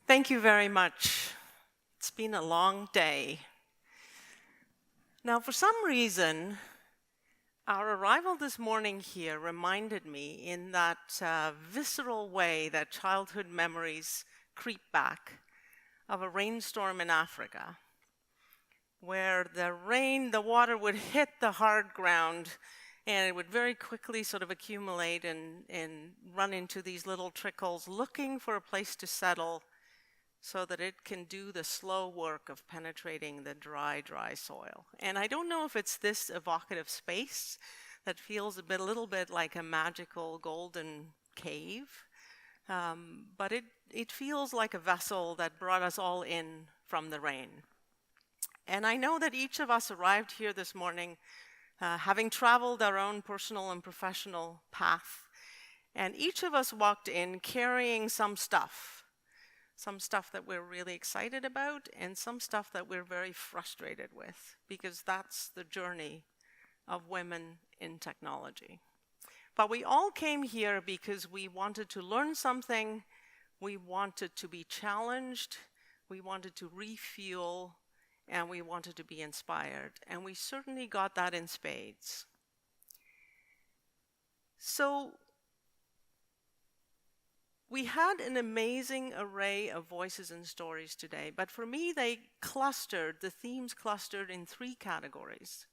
Thank you very much. It's been a long day. Now, for some reason, our arrival this morning here reminded me in that visceral way that childhood memories creep back of a rainstorm in Africa, where the water would hit the hard ground and it would very quickly sort of accumulate and run into these little trickles, looking for a place to settle so that it can do the slow work of penetrating the dry soil. And I don't know if it's this evocative space that feels a little bit like a magical golden cave, but it feels like a vessel that brought us all in from the rain. And I know that each of us arrived here this morning having traveled our own personal and professional path, and each of us walked in carrying some stuff that we're really excited about, and some stuff that we're very frustrated with, because that's the journey of women in technology. But we all came here because we wanted to learn something, we wanted to be challenged, we wanted to refuel, and we wanted to be inspired. And we certainly got that in spades. So, we had an amazing array of voices and stories today, but for me, the themes clustered in three categories.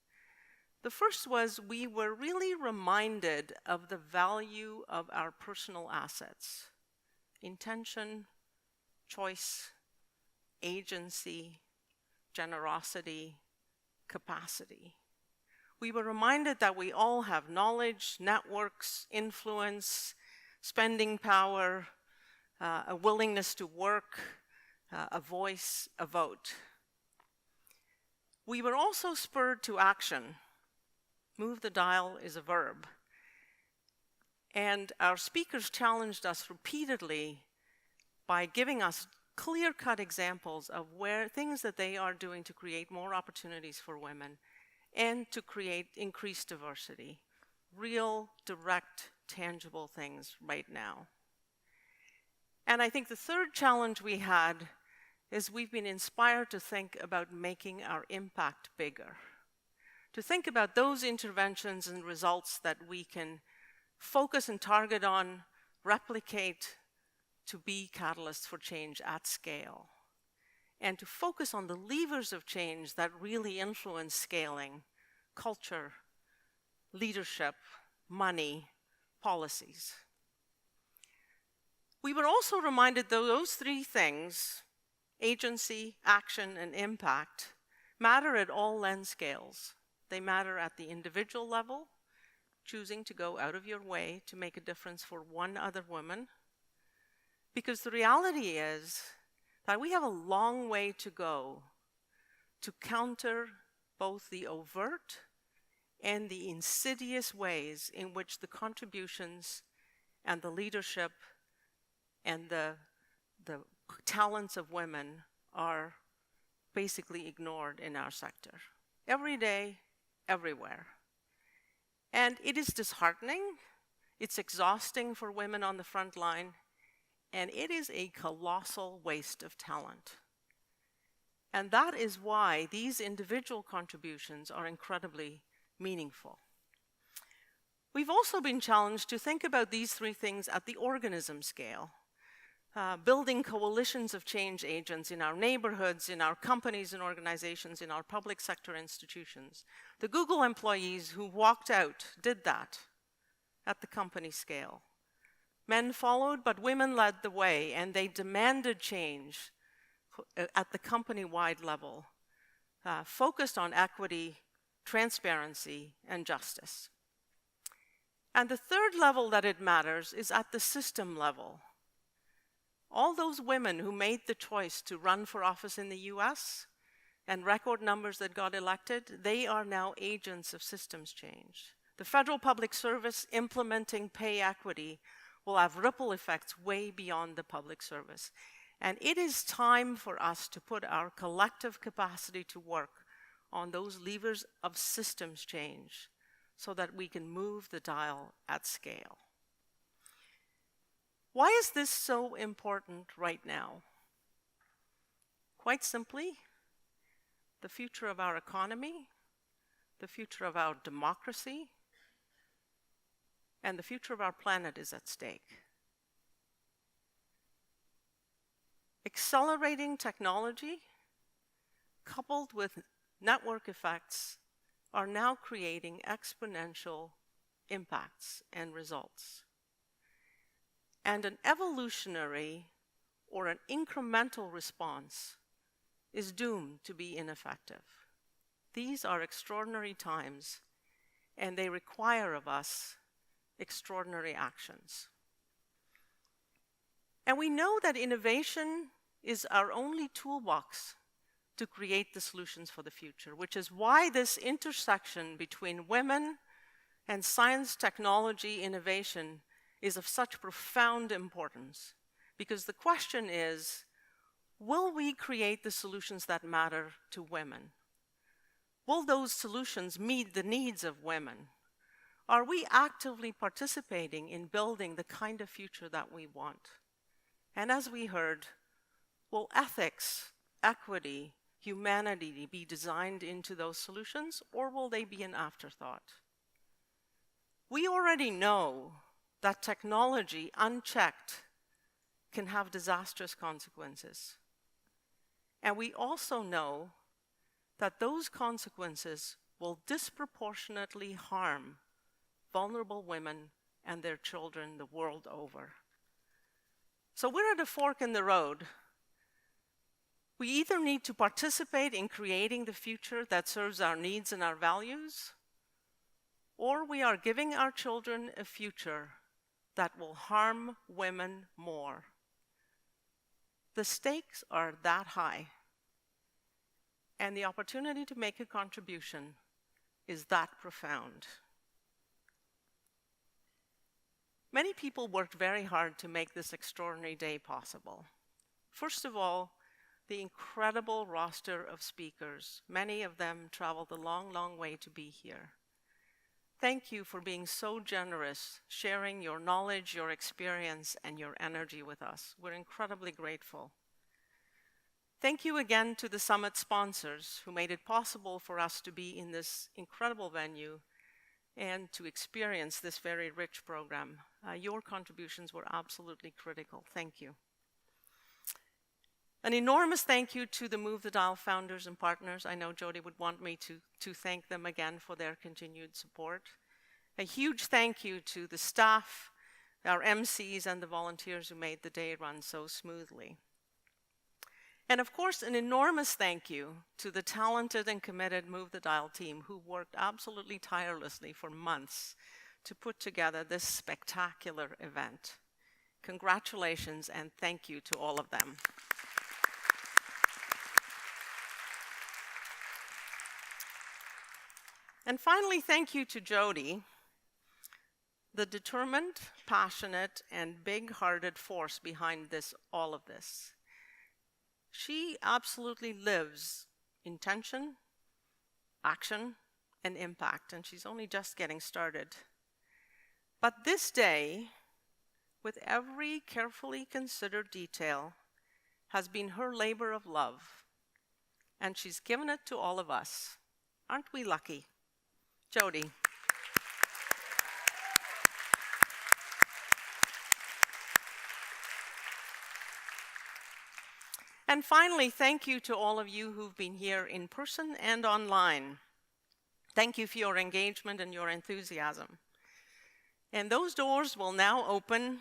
The first was we were really reminded of the value of our personal assets: intention, choice, agency, generosity, capacity. We were reminded that we all have knowledge, networks, influence, spending power, a willingness to work, a voice, a vote. We were also spurred to action. Move the dial is a verb. And our speakers challenged us repeatedly by giving us clear-cut examples of things that they are doing to create more opportunities for women and to create increased diversity. Real, direct, tangible things right now. And I think the third challenge we had is we've been inspired to think about making our impact bigger, to think about those interventions and results that we can focus and target on, replicate, to be catalysts for change at scale, and to focus on the levers of change that really influence scaling: culture, leadership, money, policies. We were also reminded that those three things, agency, action, and impact, matter at all lens scales. They matter at the individual level, choosing to go out of your way to make a difference for one other woman, because the reality is that we have a long way to go to counter both the overt and the insidious ways in which the contributions and the leadership and the talents of women are basically ignored in our sector. Every day, everywhere. And it is disheartening, it's exhausting for women on the front line, and it is a colossal waste of talent. And that is why these individual contributions are incredibly meaningful. We've also been challenged to think about these three things at the organism scale, building coalitions of change agents in our neighborhoods, in our companies and organizations, in our public sector institutions. The Google employees who walked out did that at the company scale. Men followed, but women led the way, and they demanded change at the company-wide level, focused on equity, transparency, and justice. And the third level that it matters is at the system level. All those women who made the choice to run for office in the US and record numbers that got elected, they are now agents of systems change. The federal public service implementing pay equity will have ripple effects way beyond the public service. And it is time for us to put our collective capacity to work on those levers of systems change so that we can move the dial at scale. Why is this so important right now? Quite simply, the future of our economy, the future of our democracy, and the future of our planet is at stake. Accelerating technology, coupled with network effects, are now creating exponential impacts and results. And an evolutionary or an incremental response is doomed to be ineffective. These are extraordinary times, and they require of us extraordinary actions. And we know that innovation is our only toolbox to create the solutions for the future, which is why this intersection between women and science, technology, innovation is of such profound importance. Because the question is, will we create the solutions that matter to women? Will those solutions meet the needs of women? Are we actively participating in building the kind of future that we want? And as we heard, will ethics, equity, humanity be designed into those solutions, or will they be an afterthought? We already know that technology, unchecked, can have disastrous consequences. And we also know that those consequences will disproportionately harm vulnerable women and their children the world over. So we're at a fork in the road. We either need to participate in creating the future that serves our needs and our values, or we are giving our children a future that will harm women more. The stakes are that high, and the opportunity to make a contribution is that profound. Many people worked very hard to make this extraordinary day possible. First of all, the incredible roster of speakers. Many of them traveled a long, long way to be here. Thank you for being so generous, sharing your knowledge, your experience, and your energy with us. We're incredibly grateful. Thank you again to the summit sponsors who made it possible for us to be in this incredible venue and to experience this very rich program. Your contributions were absolutely critical. Thank you. An enormous thank you to the Move the Dial founders and partners. I know Jody would want me to thank them again for their continued support. A huge thank you to the staff, our MCs, and the volunteers who made the day run so smoothly. And of course, an enormous thank you to the talented and committed Move the Dial team who worked absolutely tirelessly for months to put together this spectacular event. Congratulations and thank you to all of them. And finally, thank you to Jody, the determined, passionate, and big-hearted force behind all of this. She absolutely lives intention, action, and impact, and she's only just getting started. But this day, with every carefully considered detail, has been her labor of love, and she's given it to all of us. Aren't we lucky? Jody. And finally, thank you to all of you who've been here in person and online. Thank you for your engagement and your enthusiasm. And those doors will now open,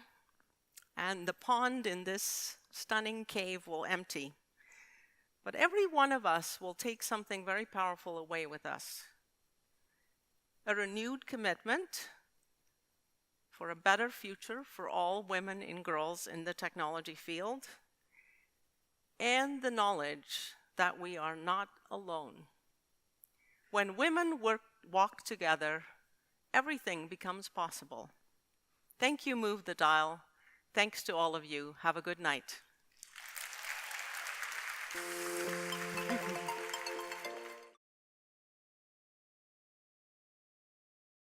and the pond in this stunning cave will empty. But every one of us will take something very powerful away with us. A renewed commitment for a better future for all women and girls in the technology field, and the knowledge that we are not alone. When women walk together, everything becomes possible. Thank you, Move the Dial. Thanks to all of you. Have a good night.